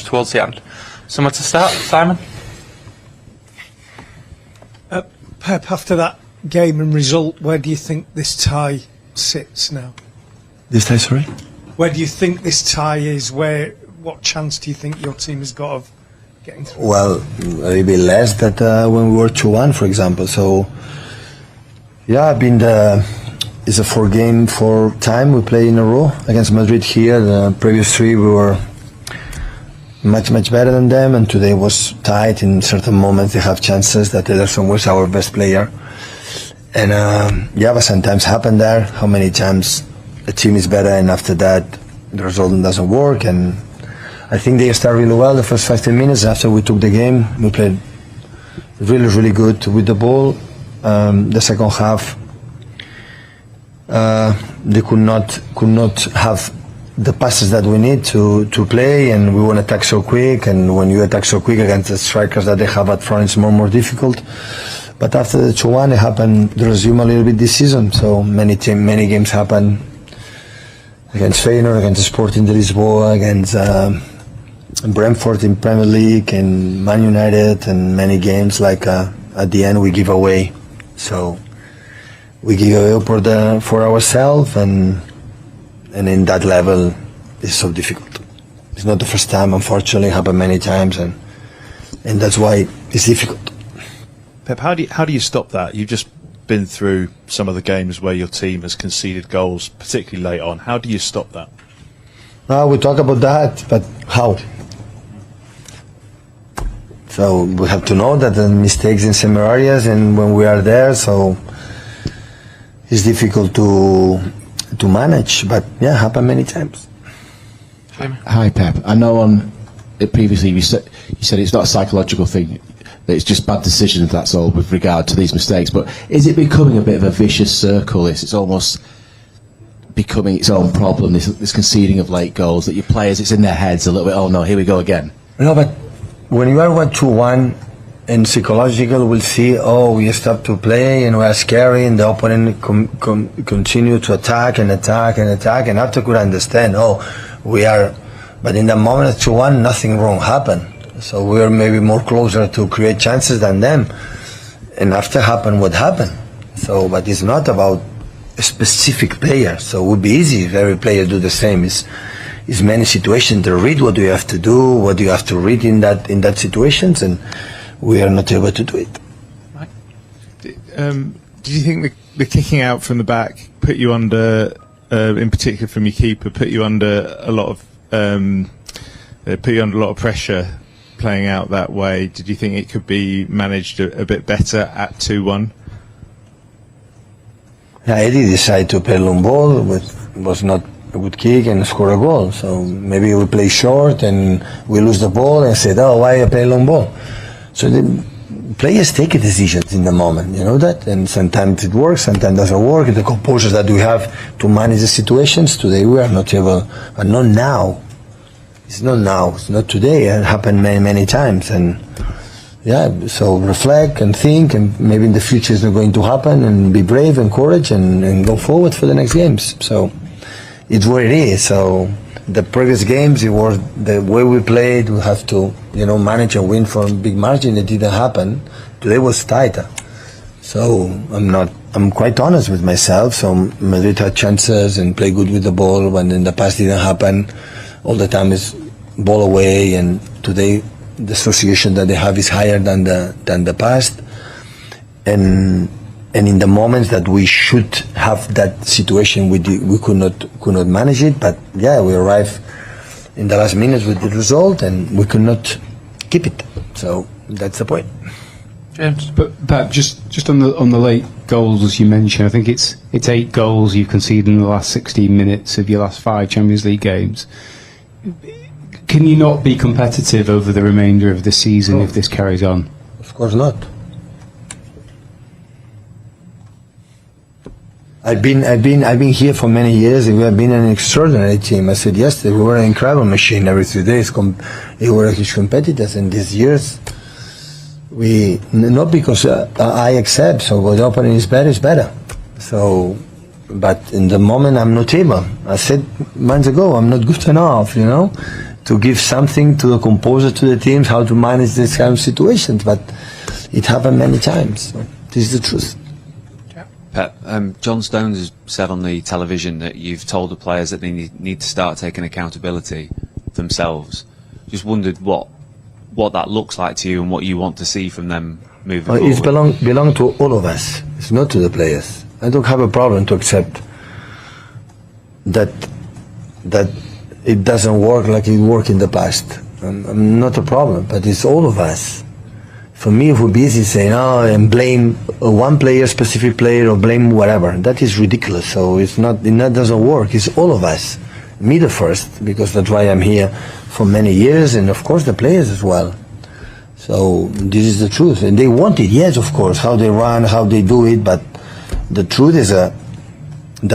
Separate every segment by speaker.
Speaker 1: towards the end. Somewhere to start, Simon?
Speaker 2: Pep, after that game and result, where do you think this tie sits now?
Speaker 3: This tie, sorry?
Speaker 2: Where do you think this tie is? What chance do you think your team has got of getting through?
Speaker 3: Well, a little bit less than when we were 2-1, for example. So, yeah, it's a 4 time we play in a row against Madrid here. The previous 3 we were much better than them, and today was tight. In certain moments they have chances that Ederson was our best player, and but sometimes happen there. How many times a team is better and after that the result doesn't work? And I think they started really well the first 15 minutes. After we took the game, we played really good with the ball. The second half they could not have the passes that we need to play, and we want to attack so quick, and when you attack so quick against the strikers that they have at front, it's more difficult. But after the 2-1, it happened, the resume a little bit this season. So many games happen against Feyenoord, against Sporting de Lisboa, against Brentford in Premier League, and Man United, and many games like at the end we give away. So we give away for ourselves, and in that level it's so difficult. It's not the first time, unfortunately. It happened many times, and that's why it's difficult.
Speaker 4: Pep, how do you stop that? You've just been through some of the games where your team has conceded goals, particularly late on. How do you stop that?
Speaker 3: We talk about that, but how? So we have to know that the mistakes in some areas, and when we are there, so it's difficult to manage, but yeah, happen many times.
Speaker 5: Hi Pep, I know previously you said it's not a psychological thing, that it's just bad decisions, that's all, with regard to these mistakes, but is it becoming a bit of a vicious circle? It's almost becoming its own problem, this conceding of late goals, that your players, it's in their heads a little bit, oh no, here we go again.
Speaker 3: No, but when you are 1-1 and psychological, we'll see, we stop to play and we are scary, and the opponent continue to attack, and after could understand, we are, but in the moment at 2-1, nothing wrong happened. So we are maybe more closer to create chances than them, and after happened what happened. So, but it's not about a specific player. So it would be easy if every player do the same. It's many situations to read what do you have to do, what do you have to read in that situations, and we are not able to do it.
Speaker 6: Right. Did you think the kicking out from the back put you under, in particular from your keeper, put you under a lot of pressure playing out that way? Did you think it could be managed a bit better at 2-1?
Speaker 3: Yeah, Eddie decided to play long ball, was not a good kick and score a goal. So maybe we play short and we lose the ball and said, why I play long ball? So the players take a decision in the moment, you know that, and sometimes it works, sometimes it doesn't work. The composure that we have to manage the situations today, we are not able, but not now. It's not now, it's not today. It happened many times, and yeah, so reflect and think, and maybe in the future it's not going to happen, and be brave and courage and go forward for the next games. So it's what it is. So the previous games, it was the way we played. We have to, manage and win for a big margin. It didn't happen. Today was tighter. So I'm quite honest with myself. So Madrid had chances and play good with the ball, when in the past didn't happen. All the time is ball away, and today the association that they have is higher than the past. And in the moments that we should have that situation, we could not manage it. But yeah, we arrived in the last minutes with the result, and we could not keep it. So that's the point.
Speaker 1: James,
Speaker 7: but just on the late goals, as you mentioned, I think it's 8 goals you've conceded in the last 16 minutes of your last 5 Champions League games. Can you not be competitive over the remainder of the season if this carries on?
Speaker 3: Of course not. I've been here for many years, and we have been an extraordinary team. I said yesterday, we were an incredible machine every 3 days. We were huge competitors, and these years, not because I accept, so what the opponent is better. So, but in the moment I'm not able. I said months ago, I'm not good enough, to give something to the composer, to the teams, how to manage this kind of situations. But it happened many times. So this is the truth.
Speaker 8: Pep, John Stones has said on the television that you've told the players that they need to start taking accountability themselves. Just wondered what that looks like to you and what you want to see from them moving forward.
Speaker 3: It belong to all of us. It's not to the players. I don't have a problem to accept that it doesn't work like it worked in the past. I'm not a problem, but it's all of us. For me, if we're busy saying, oh, and blame one player, specific player, or blame whatever, that is ridiculous. So it's not, that doesn't work. It's all of us. Me the first, because that's why I'm here for many years, and of course the players as well. So this is the truth. And they want it, yes, of course, how they run, how they do it, but the truth is that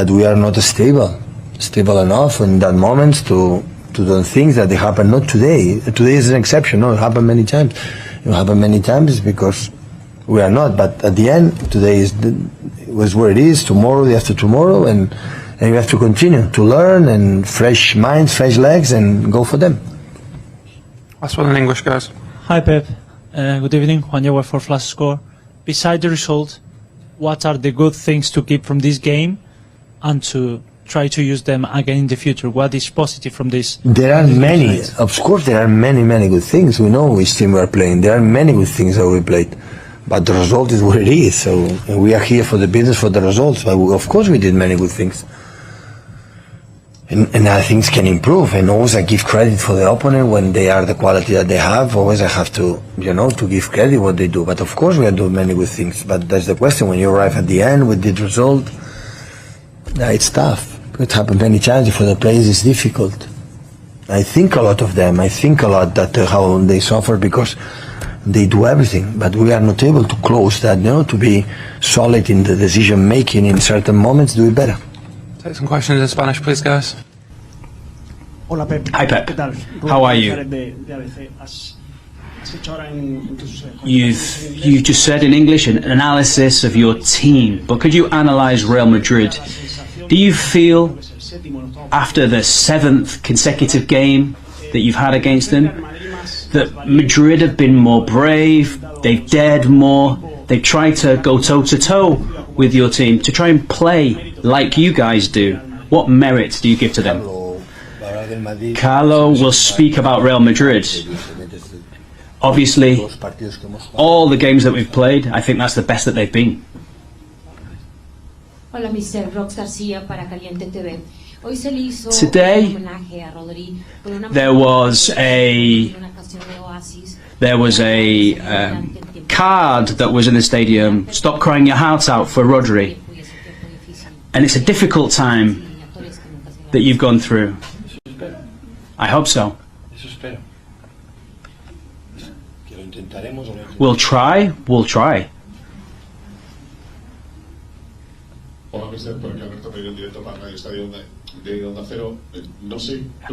Speaker 3: we are not stable enough in that moments to do things that they happen, not today. Today is an exception, no, it happened many times. It happened many times because we are not, but at the end, today was where it is, tomorrow, the after tomorrow, and you have to continue to learn, and fresh minds, fresh legs, and go for them.
Speaker 1: Last one in English, guys.
Speaker 9: Hi Pep, good evening, Juan Yawa for Flash Score. Beside the result, what are the good things to keep from this game and to try to use them again in the future? What is positive from this?
Speaker 3: There are many, of course there are many good things. We know which team we are playing. There are many good things that we played. But the result is what it is. So we are here for the business, for the results. But of course we did many good things. And other things can improve. And always I give credit for the opponent when they are the quality that they have. Always I have to, to give credit what they do. But of course we are doing many good things. But that's the question. When you arrive at the end with the result, it's tough. It happened many times. For the players it's difficult. I think a lot of them. I think a lot that how they suffer because they do everything, but we are not able to close that, to be solid in the decision making in certain moments, do it better.
Speaker 1: Take some questions in Spanish, please, guys.
Speaker 10: Hola Pep.
Speaker 11: Hi Pep. How are you? You've just said in English an analysis of your team, but could you analyse Real Madrid? Do you feel, after the 7th consecutive game that you've had against them, that Madrid have been more brave, they've dared more, they've tried to go toe-to-toe with your team, to try and play like you guys do? What merit do you give to them? Carlo will speak about Real Madrid. Obviously, all the games that we've played, I think that's the best that they've been. Today, there was a card that was in the stadium, "Stop crying your heart out" for Rodri. And it's a difficult time that you've gone through. I hope so. We'll try.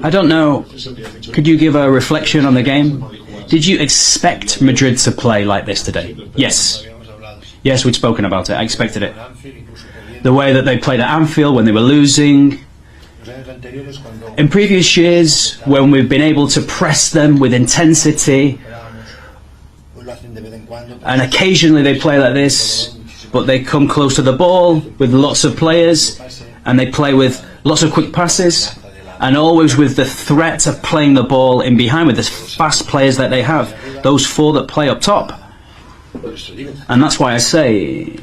Speaker 11: I don't know. Could you give a reflection on the game? Did you expect Madrid to play like this today? Yes. Yes, we'd spoken about it. I expected it. The way that they played at Anfield when they were losing. In previous years, when we've been able to press them with intensity, and occasionally they play like this, but they come close to the ball with lots of players, and they play with lots of quick passes, and always with the threat of playing the ball in behind with the fast players that they have, those 4 that play up top. And that's why I say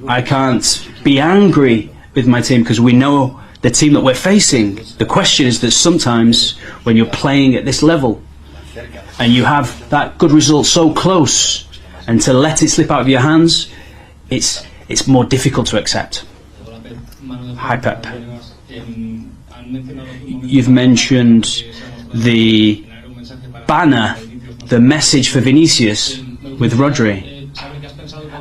Speaker 11: I can't be angry with my team, because we know the team that we're facing. The question is that sometimes when you're playing at this level and you have that good result so close, and to let it slip out of your hands, it's more difficult to accept. Hi Pep. You've mentioned the banner, the message for Vinicius with Rodri.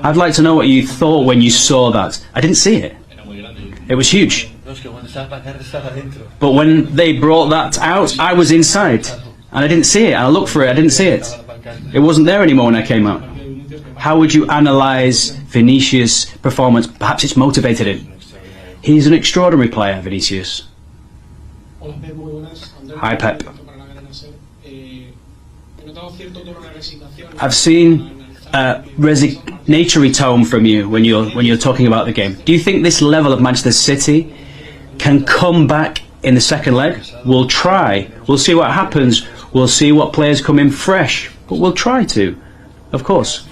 Speaker 11: I'd like to know what you thought when you saw that. I didn't see it. It was huge. But when they brought that out, I was inside and I didn't see it. I looked for it, I didn't see it. It wasn't there anymore when I came out. How would you analyse Vinicius' performance? Perhaps it's motivated him. He's an extraordinary player, Vinicius. Hi, Pep. I've seen a resignatory tone from you when you're talking about the game. Do you think this level of Manchester City can come back in the second leg? We'll try. We'll see what happens. We'll see what players come in fresh. But we'll try to, of course.